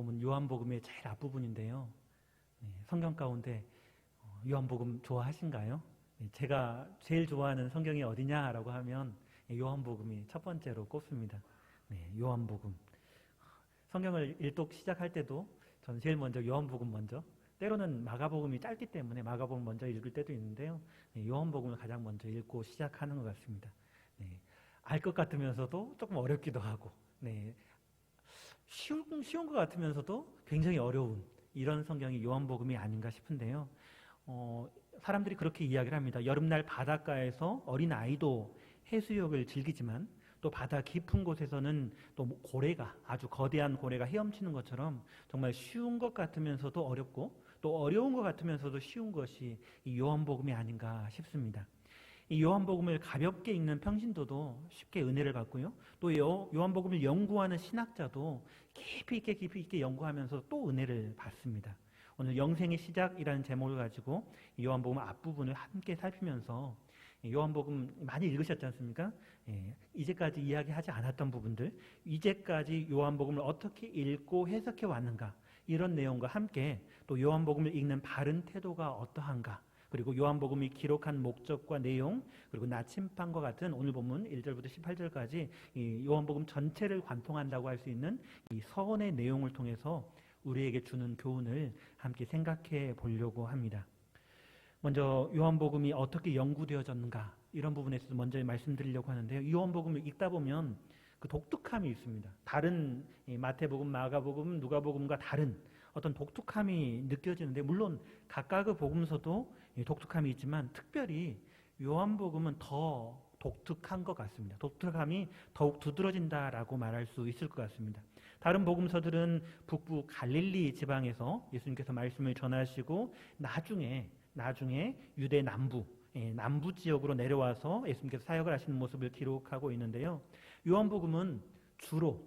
보면 요한복음의 제일 앞부분인데요. 성경 가운데 요한복음 좋아하신가요? 제가 제일 좋아하는 성경이 어디냐라고 하면 요한복음이 첫 번째로 꼽습니다. 요한복음. 성경을 일독 시작할 때도 저는 제일 먼저 요한복음 먼저, 때로는 마가복음이 짧기 때문에 마가복음 먼저 읽을 때도 있는데요. 요한복음을 가장 먼저 읽고 시작하는 것 같습니다. 알 것 같으면서도 조금 어렵기도 하고, 쉬운 것 같으면서도 굉장히 어려운 이런 성경이 요한복음이 아닌가 싶은데요. 사람들이 그렇게 이야기를 합니다. 여름날 바닷가에서 어린 아이도 해수욕을 즐기지만 또 바다 깊은 곳에서는 또 고래가, 아주 거대한 고래가 헤엄치는 것처럼 정말 쉬운 것 같으면서도 어렵고 또 어려운 것 같으면서도 쉬운 것이 이 요한복음이 아닌가 싶습니다. 이 요한복음을 가볍게 읽는 평신도도 쉽게 은혜를 받고요. 또 요한복음을 연구하는 신학자도 깊이 있게 연구하면서 또 은혜를 받습니다. 오늘 영생의 시작이라는 제목을 가지고 요한복음 앞부분을 함께 살피면서 요한복음 많이 읽으셨지 않습니까? 이제까지 이야기하지 않았던 부분들, 이제까지 요한복음을 어떻게 읽고 해석해 왔는가, 이런 내용과 함께 또 요한복음을 읽는 바른 태도가 어떠한가, 그리고 요한복음이 기록한 목적과 내용, 그리고 나침반과 같은 오늘 본문 1절부터 18절까지 이 요한복음 전체를 관통한다고 할 수 있는 이 서원의 내용을 통해서 우리에게 주는 교훈을 함께 생각해 보려고 합니다. 먼저 요한복음이 어떻게 연구되어졌는가, 이런 부분에 있어서 먼저 말씀드리려고 하는데요. 요한복음을 읽다 보면 그 독특함이 있습니다. 다른 마태복음, 마가복음, 누가복음과 다른 어떤 독특함이 느껴지는데, 물론 각각의 복음서도 독특함이 있지만 특별히 요한복음은 더 독특한 것 같습니다. 독특함이 더욱 두드러진다라고 말할 수 있을 것 같습니다. 다른 복음서들은 북부 갈릴리 지방에서 예수님께서 말씀을 전하시고 나중에 유대 남부 지역으로 내려와서 예수님께서 사역을 하시는 모습을 기록하고 있는데요. 요한복음은 주로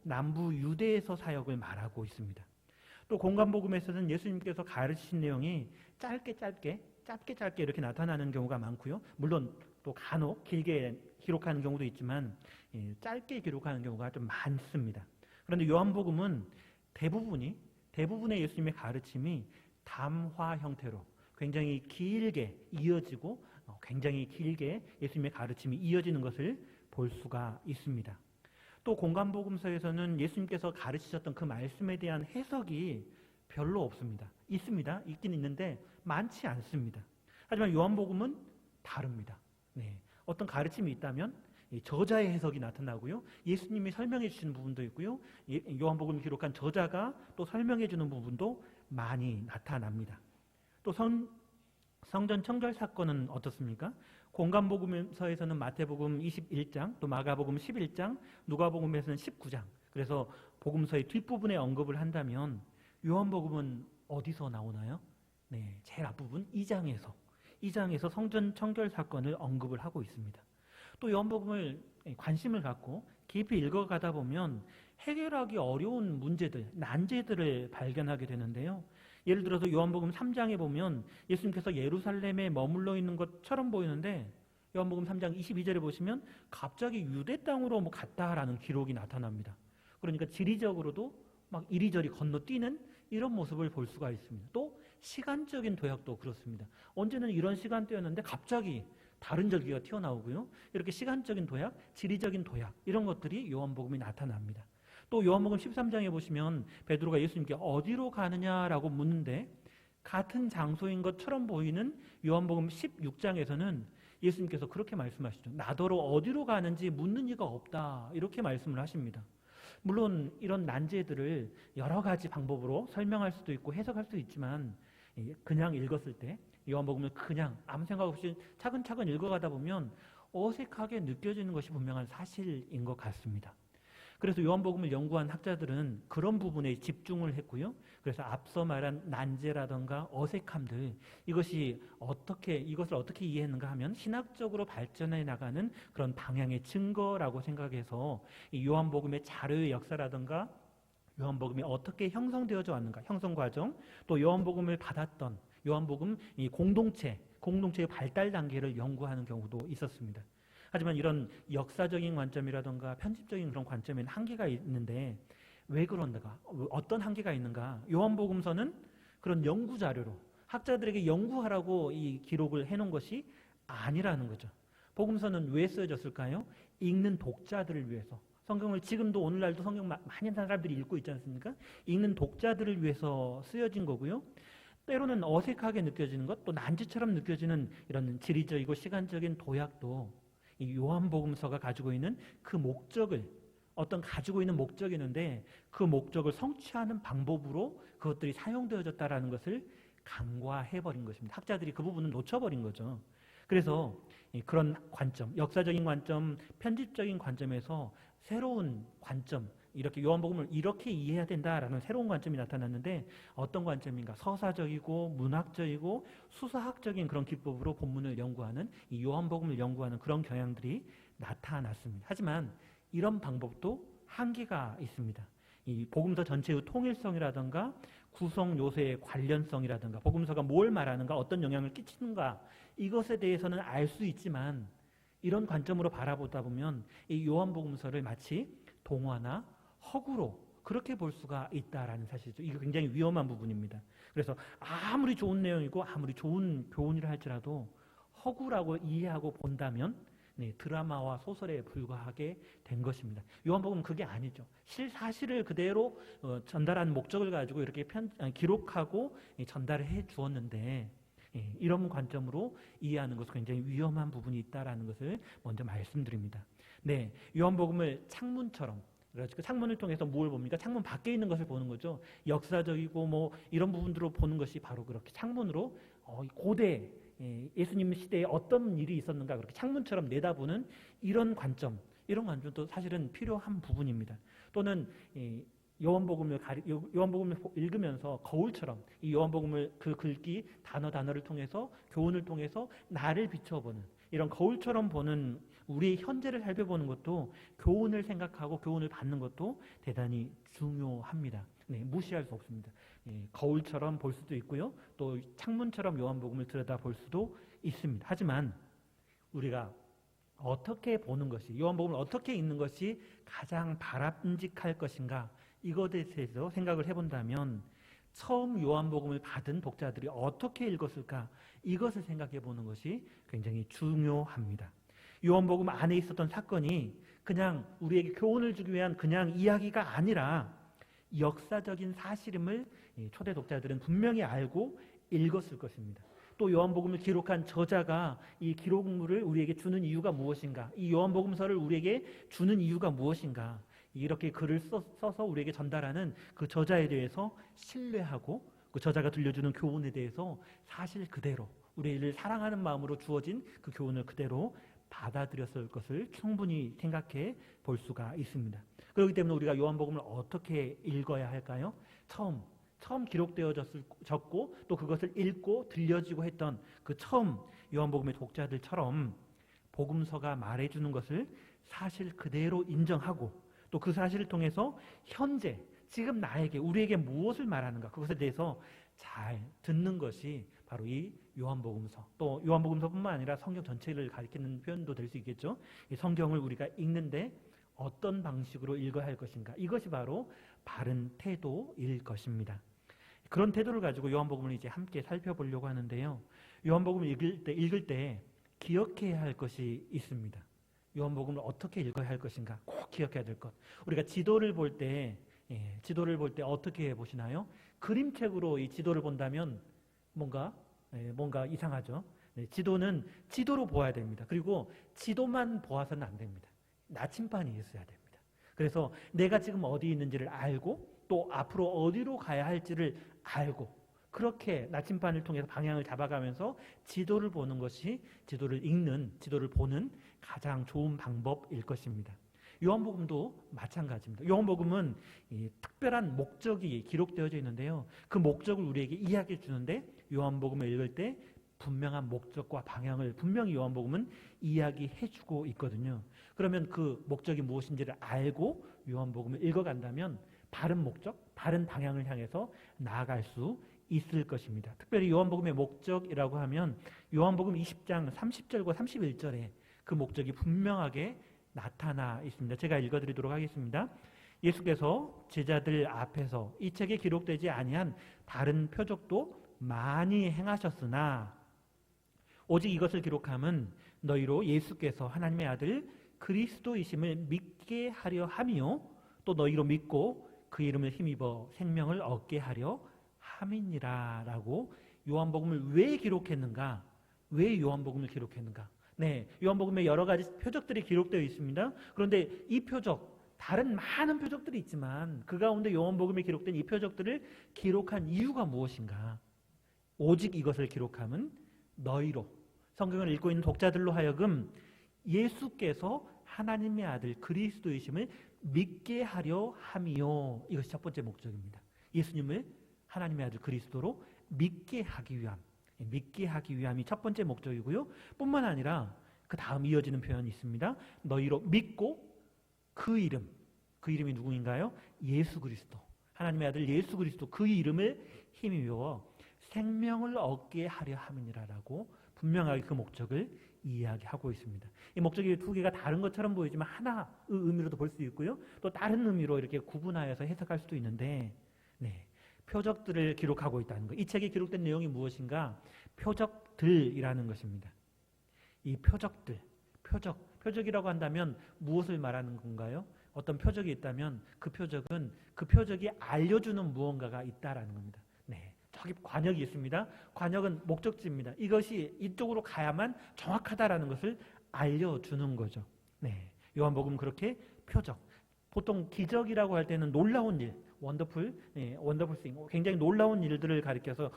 남부 유대에서 사역을 말하고 있습니다. 또 공관복음에서는 예수님께서 가르치신 내용이 짧게 이렇게 나타나는 경우가 많고요. 물론 또 간혹 길게 기록하는 경우도 있지만 짧게 기록하는 경우가 좀 많습니다. 그런데 요한복음은 대부분의 예수님의 가르침이 담화 형태로 굉장히 길게 이어지고 굉장히 길게 예수님의 가르침이 이어지는 것을 볼 수가 있습니다. 또 공관복음서에서는 예수님께서 가르치셨던 그 말씀에 대한 해석이 별로 없습니다. 있긴 있는데 많지 않습니다. 하지만 요한복음은 다릅니다. 어떤 가르침이 있다면 저자의 해석이 나타나고요. 예수님이 설명해 주시는 부분도 있고요. 요한복음을 기록한 저자가 또 설명해 주는 부분도 많이 나타납니다. 또 성전 청결 사건은 어떻습니까? 공관복음서에서는 마태복음 21장, 또 마가복음 11장, 누가복음에서는 19장. 그래서 복음서의 뒷부분에 언급을 한다면 요한복음은 어디서 나오나요? 제일 앞부분 2장에서 성전 청결 사건을 언급을 하고 있습니다. 또 요한복음을 관심을 갖고 깊이 읽어가다 보면 해결하기 어려운 문제들, 난제들을 발견하게 되는데요. 예를 들어서 요한복음 3장에 보면 예수님께서 예루살렘에 머물러 있는 것처럼 보이는데 요한복음 3장 22절에 보시면 갑자기 유대 땅으로 갔다라는 기록이 나타납니다. 그러니까 지리적으로도 막 이리저리 건너뛰는 이런 모습을 볼 수가 있습니다. 또 시간적인 도약도 그렇습니다. 언제는 이런 시간대였는데 갑자기 다른 절기가 튀어나오고요. 이렇게 시간적인 도약, 지리적인 도약, 이런 것들이 요한복음에 나타납니다. 또 요한복음 13장에 보시면 베드로가 예수님께 어디로 가느냐라고 묻는데 같은 장소인 것처럼 보이는 요한복음 16장에서는 예수님께서 그렇게 말씀하시죠. 나더러 어디로 가는지 묻는 이가 없다, 이렇게 말씀을 하십니다. 물론 이런 난제들을 여러 가지 방법으로 설명할 수도 있고 해석할 수도 있지만 그냥 읽었을 때 요한복음을 그냥 아무 생각 없이 차근차근 읽어가다 보면 어색하게 느껴지는 것이 분명한 사실인 것 같습니다. 그래서 요한복음을 연구한 학자들은 그런 부분에 집중을 했고요. 그래서 앞서 말한 난제라던가 어색함들, 이것을 어떻게 이해했는가 하면 신학적으로 발전해 나가는 그런 방향의 증거라고 생각해서 이 요한복음의 자료의 역사라던가 요한복음이 어떻게 형성되어져 왔는가, 형성 과정, 또 요한복음을 받았던 요한복음 이 공동체의 발달 단계를 연구하는 경우도 있었습니다. 하지만 이런 역사적인 관점이라던가 편집적인 그런 관점에는 한계가 있는데 왜 그런가? 어떤 한계가 있는가? 요한복음서는 그런 연구 자료로 학자들에게 연구하라고 이 기록을 해놓은 것이 아니라는 거죠. 복음서는 왜 쓰여졌을까요? 읽는 독자들을 위해서. 성경을 지금도 오늘날도 성경 많은 사람들이 읽고 있지 않습니까? 읽는 독자들을 위해서 쓰여진 거고요. 때로는 어색하게 느껴지는 것, 또 난지처럼 느껴지는 이런 지리적이고 시간적인 도약도 이 요한복음서가 가지고 있는 그 목적을, 어떤 가지고 있는 목적이 있는데 그 목적을 성취하는 방법으로 그것들이 사용되어졌다라는 것을 간과해버린 것입니다. 학자들이 그 부분을 놓쳐버린 거죠. 그래서 그런 관점, 역사적인 관점, 편집적인 관점에서 새로운 관점, 이렇게 요한복음을 이렇게 이해해야 된다라는 새로운 관점이 나타났는데 어떤 관점인가? 서사적이고 문학적이고 수사학적인 그런 기법으로 본문을 연구하는, 이 요한복음을 연구하는 그런 경향들이 나타났습니다. 하지만 이런 방법도 한계가 있습니다. 이 복음서 전체의 통일성이라든가 구성 요소의 관련성이라든가 복음서가 뭘 말하는가, 어떤 영향을 끼치는가, 이것에 대해서는 알 수 있지만 이런 관점으로 바라보다 보면 이 요한복음서를 마치 동화나 허구로 그렇게 볼 수가 있다라는 사실이죠. 이게 굉장히 위험한 부분입니다. 그래서 아무리 좋은 내용이고 아무리 좋은 교훈이라 할지라도 허구라고 이해하고 본다면 드라마와 소설에 불과하게 된 것입니다. 요한복음은 그게 아니죠. 사실을 그대로 전달하는 목적을 가지고 이렇게 기록하고 전달을 해 주었는데 이런 관점으로 이해하는 것은 굉장히 위험한 부분이 있다라는 것을 먼저 말씀드립니다. 네, 요한복음을 창문처럼, 그래서 그 창문을 통해서 뭘 봅니까? 창문 밖에 있는 것을 보는 거죠. 역사적이고 뭐 이런 부분들로 보는 것이 바로 그렇게 창문으로 고대 예수님 시대에 어떤 일이 있었는가 그렇게 창문처럼 내다보는 이런 관점도 사실은 필요한 부분입니다. 또는 요한복음을 읽으면서 거울처럼 이 요한복음을 그 글귀 단어를 통해서 교훈을 통해서 나를 비춰보는 이런 거울처럼 보는 우리의 현재를 살펴보는 것도 교훈을 생각하고 교훈을 받는 것도 대단히 중요합니다. 무시할 수 없습니다. 거울처럼 볼 수도 있고요. 또 창문처럼 요한복음을 들여다볼 수도 있습니다. 하지만 우리가 어떻게 보는 것이, 요한복음을 어떻게 읽는 것이 가장 바람직할 것인가, 이것에 대해서 생각을 해본다면 처음 요한복음을 받은 독자들이 어떻게 읽었을까, 이것을 생각해 보는 것이 굉장히 중요합니다. 요한복음 안에 있었던 사건이 그냥 우리에게 교훈을 주기 위한 그냥 이야기가 아니라 역사적인 사실임을 초대 독자들은 분명히 알고 읽었을 것입니다. 또 요한복음을 기록한 저자가 이 기록물을 우리에게 주는 이유가 무엇인가, 이 요한복음서를 우리에게 주는 이유가 무엇인가, 이렇게 글을 써서 우리에게 전달하는 그 저자에 대해서 신뢰하고 그 저자가 들려주는 교훈에 대해서 사실 그대로 우리를 사랑하는 마음으로 주어진 그 교훈을 그대로 받아들였을 것을 충분히 생각해 볼 수가 있습니다. 그렇기 때문에 우리가 요한복음을 어떻게 읽어야 할까요? 처음 기록되어졌고 또 그것을 읽고 들려지고 했던 그 처음 요한복음의 독자들처럼 복음서가 말해주는 것을 사실 그대로 인정하고 또 그 사실을 통해서 현재 지금 나에게 우리에게 무엇을 말하는가, 그것에 대해서 잘 듣는 것이 바로 이 요한복음서, 또 요한복음서뿐만 아니라 성경 전체를 가리키는 표현도 될 수 있겠죠. 이 성경을 우리가 읽는데 어떤 방식으로 읽어야 할 것인가, 이것이 바로 바른 태도일 것입니다. 그런 태도를 가지고 요한복음을 이제 함께 살펴보려고 하는데요. 요한복음을 읽을 때 기억해야 할 것이 있습니다. 요한복음을 어떻게 읽어야 할 것인가 꼭 기억해야 될 것. 우리가 지도를 볼 때 어떻게 보시나요? 그림책으로 이 지도를 본다면 뭔가 이상하죠. 지도는 지도로 보아야 됩니다. 그리고 지도만 보아서는 안 됩니다. 나침반이 있어야 됩니다. 그래서 내가 지금 어디 있는지를 알고 또 앞으로 어디로 가야 할지를 알고 그렇게 나침반을 통해서 방향을 잡아가면서 지도를 보는 것이 지도를 보는 가장 좋은 방법일 것입니다. 요한복음도 마찬가지입니다. 요한복음은 특별한 목적이 기록되어져 있는데요. 그 목적을 우리에게 이야기해 주는데 요한복음을 읽을 때 분명한 목적과 방향을 분명히 요한복음은 이야기해 주고 있거든요. 그러면 그 목적이 무엇인지를 알고 요한복음을 읽어간다면 바른 목적, 바른 방향을 향해서 나아갈 수 있을 것입니다. 특별히 요한복음의 목적이라고 하면 요한복음 20장 30절과 31절에 그 목적이 분명하게 나타나 있습니다. 제가 읽어드리도록 하겠습니다. 예수께서 제자들 앞에서 이 책에 기록되지 아니한 다른 표적도 많이 행하셨으나 오직 이것을 기록함은 너희로 예수께서 하나님의 아들 그리스도이심을 믿게 하려 함이요 또 너희로 믿고 그 이름을 힘입어 생명을 얻게 하려 함이니라 라고 요한복음을 왜 기록했는가? 왜 요한복음을 기록했는가? 네, 요한복음에 여러 가지 표적들이 기록되어 있습니다. 그런데 이 표적, 다른 많은 표적들이 있지만 그 가운데 요한복음에 기록된 이 표적들을 기록한 이유가 무엇인가? 오직 이것을 기록함은 너희로, 성경을 읽고 있는 독자들로 하여금 예수께서 하나님의 아들 그리스도이심을 믿게 하려 함이요. 이것이 첫 번째 목적입니다. 예수님을 하나님의 아들 그리스도로 믿게 하기 위함이 첫 번째 목적이고요. 뿐만 아니라 그 다음 이어지는 표현이 있습니다. 너희로 믿고 그 이름이 누구인가요? 예수 그리스도, 하나님의 아들 예수 그리스도 그 이름을 힘입어 생명을 얻게 하려 함이니라라고 분명하게 그 목적을 이야기하고 있습니다. 이 목적이 두 개가 다른 것처럼 보이지만 하나의 의미로도 볼 수 있고요. 또 다른 의미로 이렇게 구분하여서 해석할 수도 있는데, 네, 표적들을 기록하고 있다는 것. 이 책에 기록된 내용이 무엇인가? 표적들이라는 것입니다. 이 표적이라고 한다면 무엇을 말하는 건가요? 어떤 표적이 있다면 그 표적이 알려주는 무언가가 있다라는 겁니다. 네, 저기 관역이 있습니다. 관역은 목적지입니다. 이것이 이쪽으로 가야만 정확하다라는 것을 알려주는 거죠. 네, 요한복음 그렇게 표적. 보통 기적이라고 할 때는 놀라운 일, 원더풀 싱, 굉장히 놀라운 일들을 가리켜서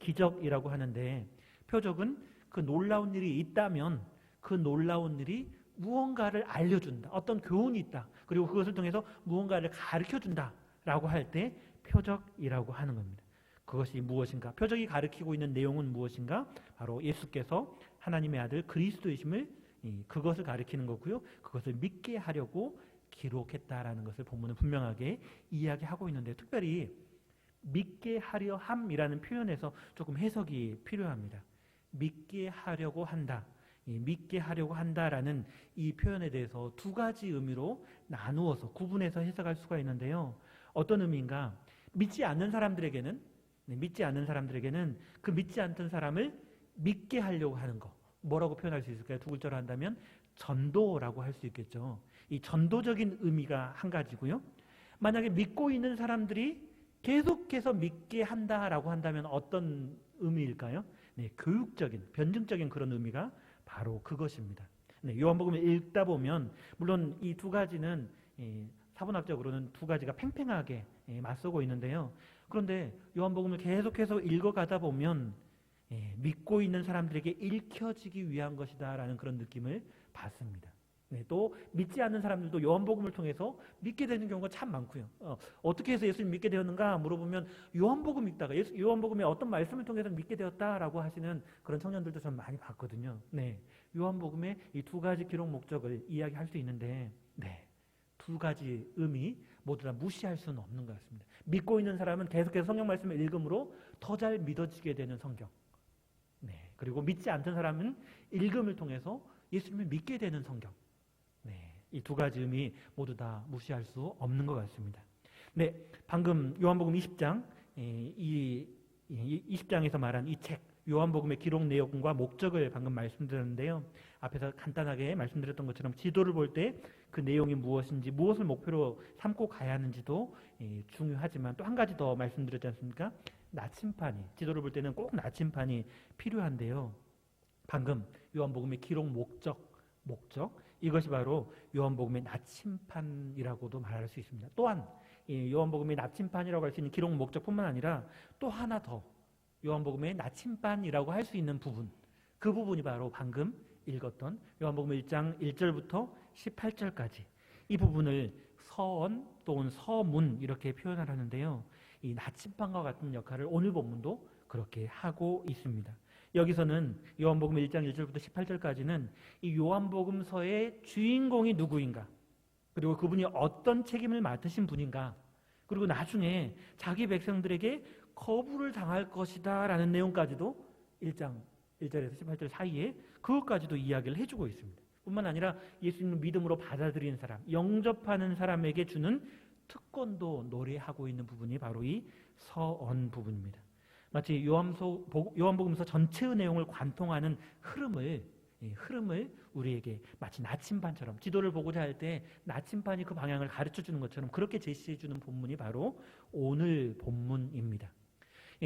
기적이라고 하는데, 표적은 그 놀라운 일이 있다면 그 놀라운 일이 무언가를 알려준다. 어떤 교훈이 있다. 그리고 그것을 통해서 무언가를 가르쳐준다라고 할 때 표적이라고 하는 겁니다. 그것이 무엇인가? 표적이 가르치고 있는 내용은 무엇인가? 바로 예수께서 하나님의 아들 그리스도이심을 그것을 가리키는 거고요. 그것을 믿게 하려고 기록했다라는 것을 본문은 분명하게 이야기하고 있는데, 특별히 믿게 하려 함이라는 표현에서 조금 해석이 필요합니다. 믿게 하려고 한다. 믿게 하려고 한다라는 이 표현에 대해서 두 가지 의미로 나누어서 구분해서 해석할 수가 있는데요. 어떤 의미인가? 믿지 않는 사람들에게는 그 믿지 않던 사람을 믿게 하려고 하는 거, 뭐라고 표현할 수 있을까요? 두 글자로 한다면 전도라고 할 수 있겠죠. 이 전도적인 의미가 한 가지고요. 만약에 믿고 있는 사람들이 계속해서 믿게 한다라고 한다면 어떤 의미일까요? 네, 교육적인, 변증적인 그런 의미가 바로 그것입니다. 네, 요한복음을 읽다 보면 물론 이 두 가지는 사분학적으로는 두 가지가 팽팽하게 맞서고 있는데요. 그런데 요한복음을 계속해서 읽어가다 보면 믿고 있는 사람들에게 읽혀지기 위한 것이다라는 그런 느낌을 받습니다. 네, 또 믿지 않는 사람들도 요한복음을 통해서 믿게 되는 경우가 참 많고요. 어떻게 해서 예수님 믿게 되었는가 물어보면 요한복음 읽다가 요한복음의 어떤 말씀을 통해서 믿게 되었다라고 하시는 그런 청년들도 전 많이 봤거든요. 네, 요한복음의 이 두 가지 기록 목적을 이야기할 수 있는데, 네, 두 가지 의미 모두 다 무시할 수는 없는 것 같습니다. 믿고 있는 사람은 계속해서 성경 말씀을 읽음으로 더 잘 믿어지게 되는 성경. 네, 그리고 믿지 않던 사람은 읽음을 통해서 예수님을 믿게 되는 성경. 네, 이 두 가지 의미 모두 다 무시할 수 없는 것 같습니다. 네, 방금 요한복음 20장, 이 20장에서 말한 이 책, 요한복음의 기록 내용과 목적을 방금 말씀드렸는데요. 앞에서 간단하게 말씀드렸던 것처럼 지도를 볼 때 그 내용이 무엇인지, 무엇을 목표로 삼고 가야 하는지도 중요하지만 또 한 가지 더 말씀드렸지 않습니까? 지도를 볼 때는 꼭 나침판이 필요한데요. 방금 요한복음의 기록 목적, 이것이 바로 요한복음의 나침판이라고도 말할 수 있습니다. 또한 요한복음의 나침판이라고 할 수 있는 기록 목적뿐만 아니라 또 하나 더 요한복음의 나침반이라고 할 수 있는 부분, 그 부분이 바로 방금 읽었던 요한복음 1장 1절부터 18절까지 이 부분을 서언 또는 서문 이렇게 표현을 하는데요. 이 나침반과 같은 역할을 오늘 본문도 그렇게 하고 있습니다. 여기서는 요한복음 1장 1절부터 18절까지는 이 요한복음서의 주인공이 누구인가, 그리고 그분이 어떤 책임을 맡으신 분인가, 그리고 나중에 자기 백성들에게 거부를 당할 것이다 라는 내용까지도 1장 1절에서 18절 사이에 그것까지도 이야기를 해주고 있습니다. 뿐만 아니라 예수님을 믿음으로 받아들이는 사람, 영접하는 사람에게 주는 특권도 노래하고 있는 부분이 바로 이 서언 부분입니다. 마치 요한복음서 전체의 내용을 관통하는 흐름을 우리에게 마치 나침반처럼 지도를 보고자 할 때 나침반이 그 방향을 가르쳐주는 것처럼 그렇게 제시해주는 본문이 바로 오늘 본문입니다.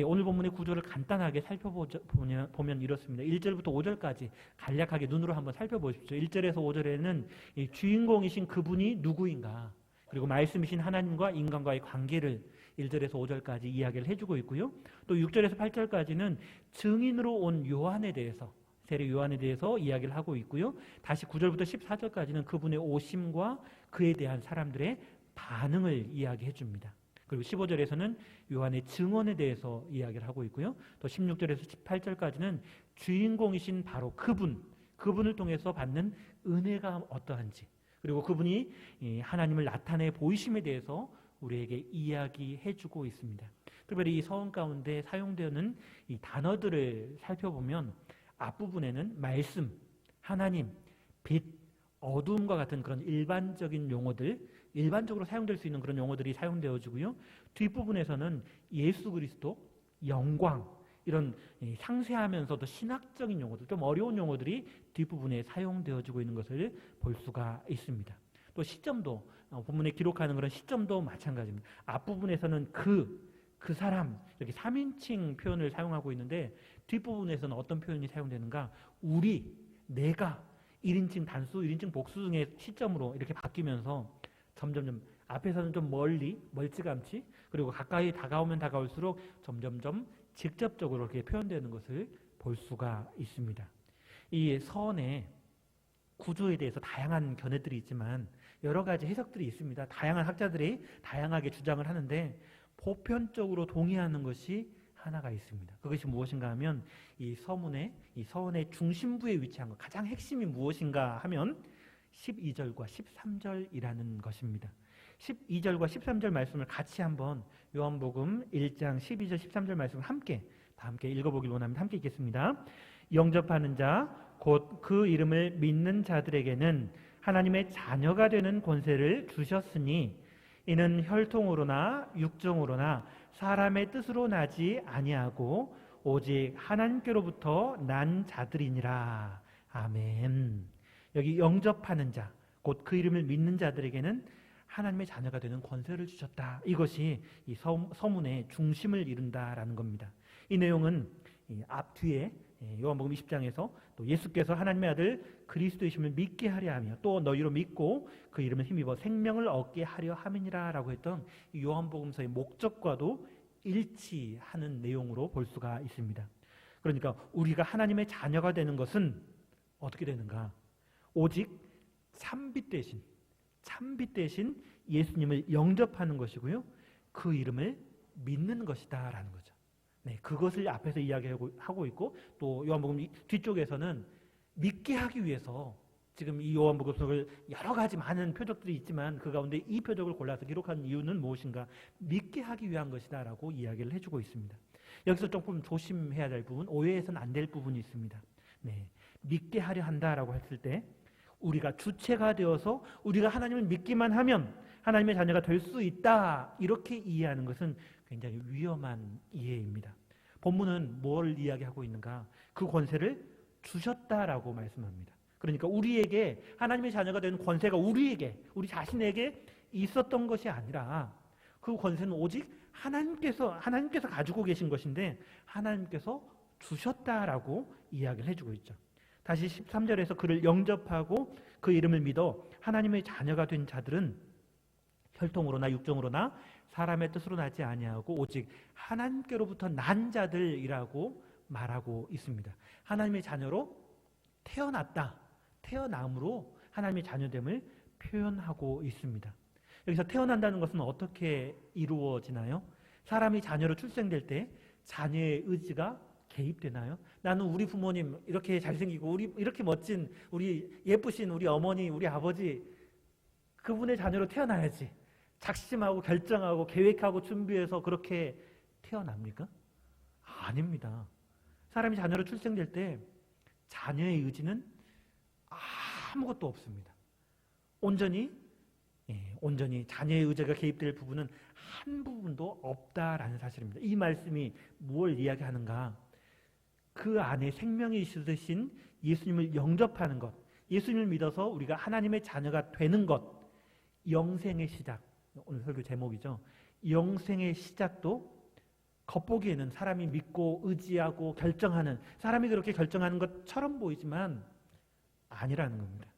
오늘 본문의 구조를 간단하게 살펴보면 이렇습니다. 1절부터 5절까지 간략하게 눈으로 한번 살펴보십시오. 1절에서 5절에는 주인공이신 그분이 누구인가, 그리고 말씀이신 하나님과 인간과의 관계를 1절에서 5절까지 이야기를 해주고 있고요. 또 6절에서 8절까지는 증인으로 온 요한에 대해서, 세례 요한에 대해서 이야기를 하고 있고요. 다시 9절부터 14절까지는 그분의 오심과 그에 대한 사람들의 반응을 이야기해 줍니다. 그리고 15절에서는 요한의 증언에 대해서 이야기를 하고 있고요. 또 16절에서 18절까지는 주인공이신 바로 그분을 통해서 받는 은혜가 어떠한지, 그리고 그분이 하나님을 나타내 보이심에 대해서 우리에게 이야기해 주고 있습니다. 특별히 이 서원 가운데 사용되는 이 단어들을 살펴보면 앞부분에는 말씀, 하나님, 빛, 어두움과 같은 그런 일반적인 용어들, 일반적으로 사용될 수 있는 그런 용어들이 사용되어지고요. 뒷부분에서는 예수 그리스도, 영광, 이런 상세하면서도 신학적인 용어들, 좀 어려운 용어들이 뒷부분에 사용되어지고 있는 것을 볼 수가 있습니다. 또 시점도, 본문에 기록하는 그런 시점도 마찬가지입니다. 앞부분에서는 그 사람, 이렇게 3인칭 표현을 사용하고 있는데 뒷부분에서는 어떤 표현이 사용되는가? 우리, 내가, 1인칭 단수, 1인칭 복수 등의 시점으로 이렇게 바뀌면서 점점점 앞에서는 좀 멀찌감치, 그리고 가까이 다가오면 다가올수록 점점점 직접적으로 이렇게 표현되는 것을 볼 수가 있습니다. 이 서원의 구조에 대해서 다양한 견해들이 있지만 여러 가지 해석들이 있습니다. 다양한 학자들이 다양하게 주장을 하는데 보편적으로 동의하는 것이 하나가 있습니다. 그것이 무엇인가 하면 이 서원의 중심부에 위치한 것, 가장 핵심이 무엇인가 하면 12절과 13절이라는 것입니다. 12절과 13절 말씀을 같이 한번 요한복음 1장 12절 13절 말씀을 다 함께 읽어보길 원합니다. 함께 읽겠습니다. 영접하는 자 곧 그 이름을 믿는 자들에게는 하나님의 자녀가 되는 권세를 주셨으니 이는 혈통으로나 육정으로나 사람의 뜻으로 나지 아니하고 오직 하나님께로부터 난 자들이니라. 아멘. 여기 영접하는 자, 곧 그 이름을 믿는 자들에게는 하나님의 자녀가 되는 권세를 주셨다. 이것이 이 서문의 중심을 이룬다라는 겁니다. 이 내용은 앞뒤에 요한복음 20장에서 또 예수께서 하나님의 아들 그리스도이심을 믿게 하려 하며 또 너희로 믿고 그 이름을 힘입어 생명을 얻게 하려 함이니라 라고 했던 이 요한복음서의 목적과도 일치하는 내용으로 볼 수가 있습니다. 그러니까 우리가 하나님의 자녀가 되는 것은 어떻게 되는가? 오직 참빛 대신 예수님을 영접하는 것이고요. 그 이름을 믿는 것이다 라는 거죠. 네, 그것을 앞에서 이야기하고 있고 또 요한복음 뒤쪽에서는 믿게 하기 위해서 지금 이 요한복음 속을 여러 가지 많은 표적들이 있지만 그 가운데 이 표적을 골라서 기록한 이유는 무엇인가? 믿게 하기 위한 것이다 라고 이야기를 해주고 있습니다. 여기서 조금 조심해야 될 부분, 오해해서는 안 될 부분이 있습니다. 네, 믿게 하려 한다라고 했을 때 우리가 주체가 되어서 우리가 하나님을 믿기만 하면 하나님의 자녀가 될 수 있다, 이렇게 이해하는 것은 굉장히 위험한 이해입니다. 본문은 뭘 이야기하고 있는가? 그 권세를 주셨다라고 말씀합니다. 그러니까 우리에게 하나님의 자녀가 되는 권세가 우리 자신에게 있었던 것이 아니라 그 권세는 오직 하나님께서 가지고 계신 것인데 하나님께서 주셨다라고 이야기를 해주고 있죠. 다시 13절에서 그를 영접하고 그 이름을 믿어 하나님의 자녀가 된 자들은 혈통으로나 육정으로나 사람의 뜻으로 나지 아니하고 오직 하나님께로부터 난 자들이라고 말하고 있습니다. 하나님의 자녀로 태어남으로 하나님의 자녀됨을 표현하고 있습니다. 여기서 태어난다는 것은 어떻게 이루어지나요? 사람이 자녀로 출생될 때 자녀의 의지가 개입되나요? 나는 우리 부모님 이렇게 잘생기고 우리 이렇게 멋진 우리 예쁘신 우리 어머니 우리 아버지 그분의 자녀로 태어나야지 작심하고 결정하고 계획하고 준비해서 그렇게 태어납니까? 아닙니다. 사람이 자녀로 출생될 때 자녀의 의지는 아무것도 없습니다. 온전히 온전히 자녀의 의지가 개입될 부분은 한 부분도 없다라는 사실입니다. 이 말씀이 무엇을 이야기하는가? 그 안에 생명이 있으신 예수님을 영접하는 것, 예수님을 믿어서 우리가 하나님의 자녀가 되는 것, 영생의 시작, 오늘 설교 제목이죠. 영생의 시작도 겉보기에는 사람이 믿고 의지하고 결정하는, 사람이 그렇게 결정하는 것처럼 보이지만 아니라는 겁니다.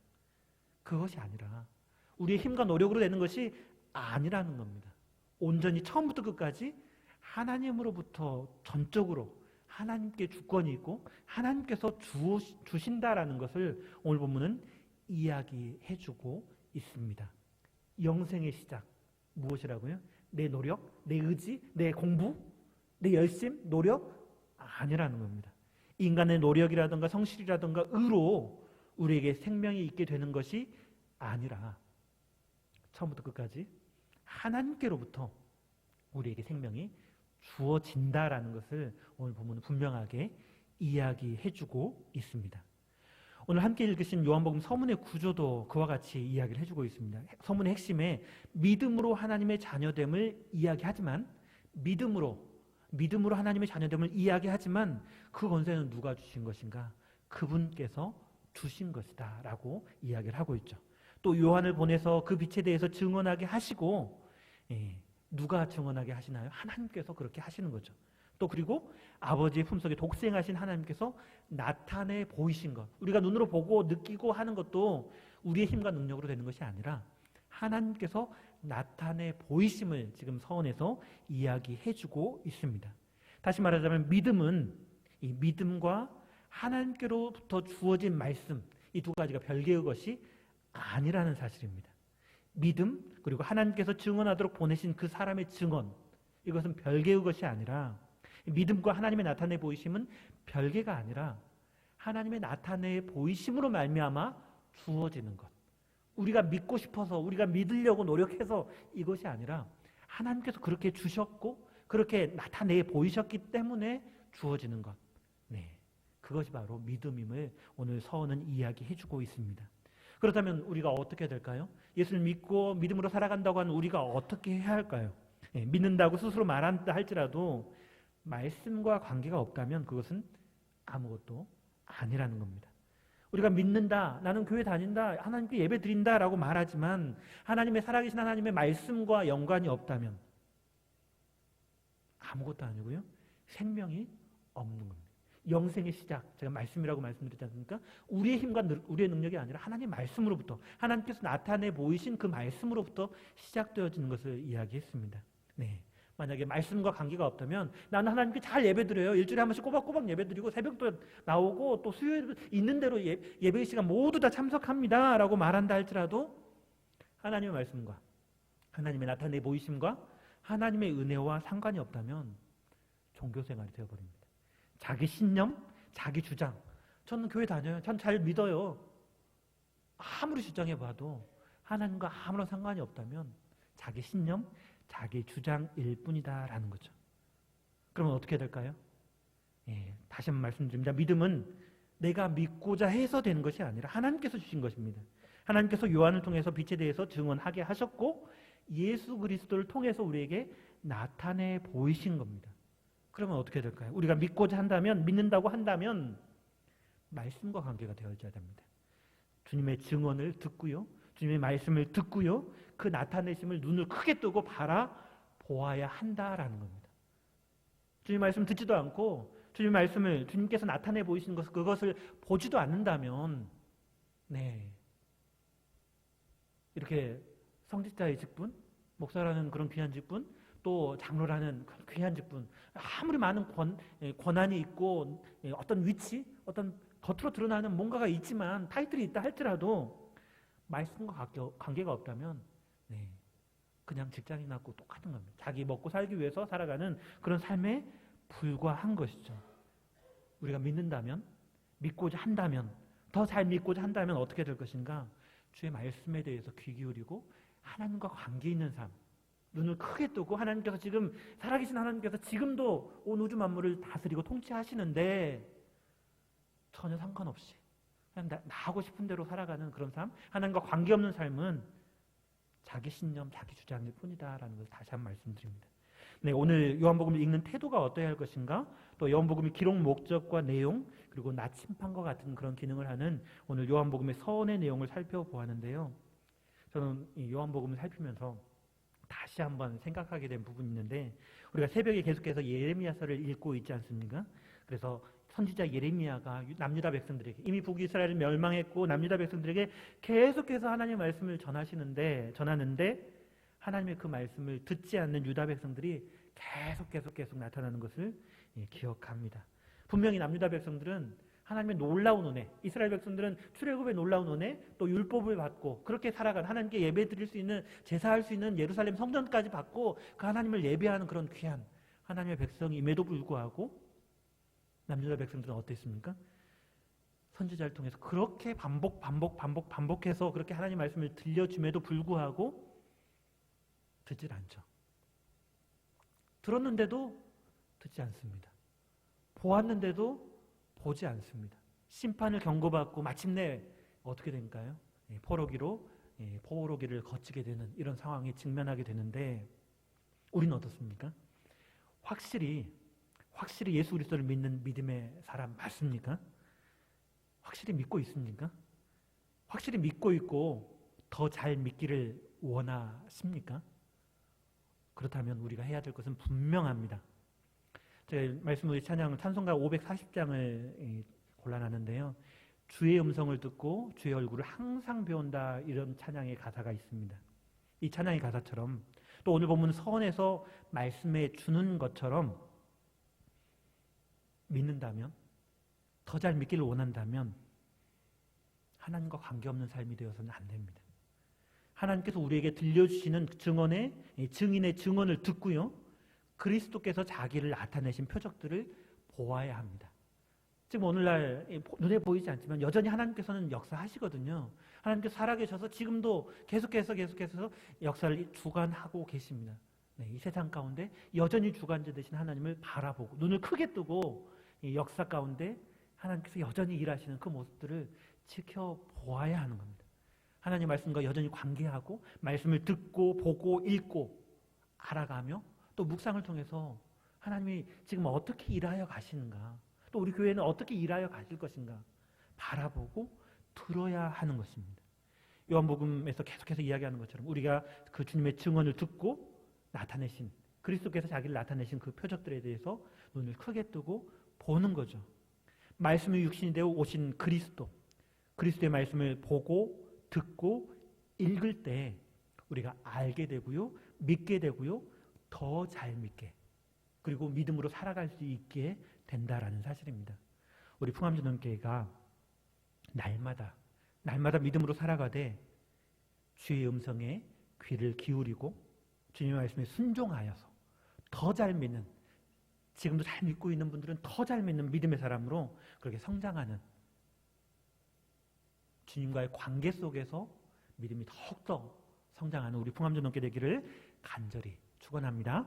그것이 아니라 우리의 힘과 노력으로 되는 것이 아니라는 겁니다. 온전히 처음부터 끝까지 하나님으로부터 전적으로 하나님께 주권이 있고 하나님께서 주신다라는 것을 오늘 본문은 이야기해주고 있습니다. 영생의 시작 무엇이라고요? 내 노력, 내 의지, 내 공부, 내 열심, 노력 아니라는 겁니다. 인간의 노력이라든가 성실이라든가 의로 우리에게 생명이 있게 되는 것이 아니라 처음부터 끝까지 하나님께로부터 우리에게 생명이 주어진다라는 것을 오늘 본문은 분명하게 이야기해주고 있습니다. 오늘 함께 읽으신 요한복음 서문의 구조도 그와 같이 이야기를 해주고 있습니다. 서문의 핵심에 믿음으로 하나님의 자녀됨을 이야기하지만 믿음으로 하나님의 자녀됨을 이야기하지만 그 권세는 누가 주신 것인가? 그분께서 주신 것이다 라고 이야기를 하고 있죠. 또 요한을 보내서 그 빛에 대해서 증언하게 하시고 누가 증언하게 하시나요? 하나님께서 그렇게 하시는 거죠. 또 그리고 아버지의 품속에 독생하신 하나님께서 나타내 보이신 것, 우리가 눈으로 보고 느끼고 하는 것도 우리의 힘과 능력으로 되는 것이 아니라 하나님께서 나타내 보이심을 지금 서원에서 이야기해주고 있습니다. 다시 말하자면 믿음은 이 믿음과 하나님께로부터 주어진 말씀, 이 두 가지가 별개의 것이 아니라는 사실입니다. 믿음 그리고 하나님께서 증언하도록 보내신 그 사람의 증언, 이것은 별개의 것이 아니라 믿음과 하나님의 나타내 보이심은 별개가 아니라 하나님의 나타내 보이심으로 말미암아 주어지는 것, 우리가 믿고 싶어서 우리가 믿으려고 노력해서 이것이 아니라 하나님께서 그렇게 주셨고 그렇게 나타내 보이셨기 때문에 주어지는 것, 그것이 바로 믿음임을 오늘 서원은 이야기해주고 있습니다. 그렇다면 우리가 어떻게 될까요? 예수를 믿고 믿음으로 살아간다고 하는 우리가 어떻게 해야 할까요? 믿는다고 스스로 말한다 할지라도 말씀과 관계가 없다면 그것은 아무것도 아니라는 겁니다. 우리가 믿는다, 나는 교회 다닌다, 하나님께 예배 드린다 라고 말하지만 하나님의 살아계신 하나님의 말씀과 연관이 없다면 아무것도 아니고요, 생명이 없는 겁니다. 영생의 시작, 제가 말씀이라고 말씀드렸지 않습니까? 우리의 힘과 우리의 능력이 아니라 하나님의 말씀으로부터, 하나님께서 나타내 보이신 그 말씀으로부터 시작되어지는 것을 이야기했습니다. 만약에 말씀과 관계가 없다면 나는 하나님께 잘 예배드려요. 일주일에 한 번씩 꼬박꼬박 예배드리고 새벽도 나오고 또 수요일 있는 대로 예배 시간 모두 다 참석합니다 라고 말한다 할지라도 하나님의 말씀과 하나님의 나타내 보이심과 하나님의 은혜와 상관이 없다면 종교생활이 되어버립니다. 자기 신념, 자기 주장, 저는 교회 다녀요, 전 잘 믿어요, 아무리 주장해봐도 하나님과 아무런 상관이 없다면 자기 신념, 자기 주장일 뿐이다 라는 거죠. 그러면 어떻게 될까요? 다시 한번 말씀드립니다. 믿음은 내가 믿고자 해서 되는 것이 아니라 하나님께서 주신 것입니다. 하나님께서 요한을 통해서 빛에 대해서 증언하게 하셨고 예수 그리스도를 통해서 우리에게 나타내 보이신 겁니다. 그러면 어떻게 될까요? 우리가 믿고자 한다면, 믿는다고 한다면 말씀과 관계가 되어져야 됩니다. 주님의 증언을 듣고요, 주님의 말씀을 듣고요, 그 나타내심을 눈을 크게 뜨고 바라보아야 한다라는 겁니다. 주님 말씀 듣지도 않고 주님 말씀을, 주님께서 나타내 보이시는 것을, 그것을 보지도 않는다면 이렇게 성직자의 직분, 목사라는 그런 귀한 직분, 또 장로라는 귀한 직분, 아무리 많은 권한이 있고 어떤 위치, 어떤 겉으로 드러나는 뭔가가 있지만, 타이틀이 있다 할지라도 말씀과 관계가 없다면 그냥 직장인하고 똑같은 겁니다. 자기 먹고 살기 위해서 살아가는 그런 삶에 불과한 것이죠. 우리가 믿는다면, 믿고자 한다면, 더 잘 믿고자 한다면 어떻게 될 것인가? 주의 말씀에 대해서 귀 기울이고 하나님과 관계 있는 삶, 눈을 크게 뜨고 하나님께서 지금 살아계신 하나님께서 지금도 온 우주 만물을 다스리고 통치하시는데 전혀 상관없이 그냥 나 하고 싶은 대로 살아가는 그런 삶, 하나님과 관계없는 삶은 자기 신념, 자기 주장일 뿐이다라는 것을 다시 한번 말씀드립니다. 네, 오늘 요한복음을 읽는 태도가 어떠해야 할 것인가, 또 요한복음의 기록 목적과 내용, 그리고 나침판과 같은 그런 기능을 하는 오늘 요한복음의 서원의 내용을 살펴보았는데요. 저는 이 요한복음을 살피면서 다시 한번 생각하게 된 부분이 있는데, 우리가 새벽에 계속해서 예레미야서를 읽고 있지 않습니까? 그래서 선지자 예레미야가 남유다 백성들에게, 이미 북이스라엘은 멸망했고 남유다 백성들에게 계속해서 하나님의 말씀을 전하는데 하나님의 그 말씀을 듣지 않는 유다 백성들이 계속 나타나는 것을 기억합니다. 분명히 남유다 백성들은 하나님의 놀라운 은혜, 이스라엘 백성들은 출애굽의 놀라운 은혜, 또 율법을 받고 그렇게 살아간, 하나님께 예배 드릴 수 있는, 제사할 수 있는 예루살렘 성전까지 받고 그 하나님을 예배하는 그런 귀한 하나님의 백성임에도 불구하고 남유다 백성들은 어땠습니까? 선지자를 통해서 그렇게 반복해서 그렇게 하나님 말씀을 들려줌에도 불구하고 듣질 않죠. 들었는데도 듣지 않습니다. 보았는데도 보지 않습니다. 심판을 경고받고 마침내 어떻게 될까요? 포로기를 거치게 되는 이런 상황에 직면하게 되는데, 우리는 어떻습니까? 확실히 예수 그리스도를 믿는 믿음의 사람 맞습니까? 확실히 믿고 있습니까? 확실히 믿고 있고 더 잘 믿기를 원하십니까? 그렇다면 우리가 해야 될 것은 분명합니다. 제가 말씀드린 찬송가 540장을 골라놨는데요. 주의 음성을 듣고 주의 얼굴을 항상 배운다, 이런 찬양의 가사가 있습니다. 이 찬양의 가사처럼, 또 오늘 본문 서원에서 말씀해 주는 것처럼 믿는다면, 더 잘 믿기를 원한다면 하나님과 관계없는 삶이 되어서는 안 됩니다. 하나님께서 우리에게 들려주시는 증인의 증언을 듣고요, 그리스도께서 자기를 나타내신 표적들을 보아야 합니다. 지금 오늘날 눈에 보이지 않지만 여전히 하나님께서는 역사하시거든요. 하나님께서 살아계셔서 지금도 계속해서 역사를 주관하고 계십니다. 이 세상 가운데 여전히 주관자 되신 하나님을 바라보고 눈을 크게 뜨고 이 역사 가운데 하나님께서 여전히 일하시는 그 모습들을 지켜보아야 하는 겁니다. 하나님 말씀과 여전히 관계하고 말씀을 듣고 보고 읽고 알아가며, 또 묵상을 통해서 하나님이 지금 어떻게 일하여 가시는가, 또 우리 교회는 어떻게 일하여 가실 것인가 바라보고 들어야 하는 것입니다. 요한복음에서 계속해서 이야기하는 것처럼 우리가 그 주님의 증언을 듣고 나타내신, 그리스도께서 자기를 나타내신 그 표적들에 대해서 눈을 크게 뜨고 보는 거죠. 말씀이 육신이 되어 오신 그리스도의 말씀을 보고 듣고 읽을 때 우리가 알게 되고요, 믿게 되고요, 더 잘 믿게, 그리고 믿음으로 살아갈 수 있게 된다라는 사실입니다. 우리 풍암전원교회가 날마다 믿음으로 살아가되 주의 음성에 귀를 기울이고 주님의 말씀에 순종하여서 더 잘 믿는, 지금도 잘 믿고 있는 분들은 더 잘 믿는 믿음의 사람으로 그렇게 성장하는, 주님과의 관계 속에서 믿음이 더욱더 성장하는 우리 풍암전원교회 되기를 간절히 축원합니다.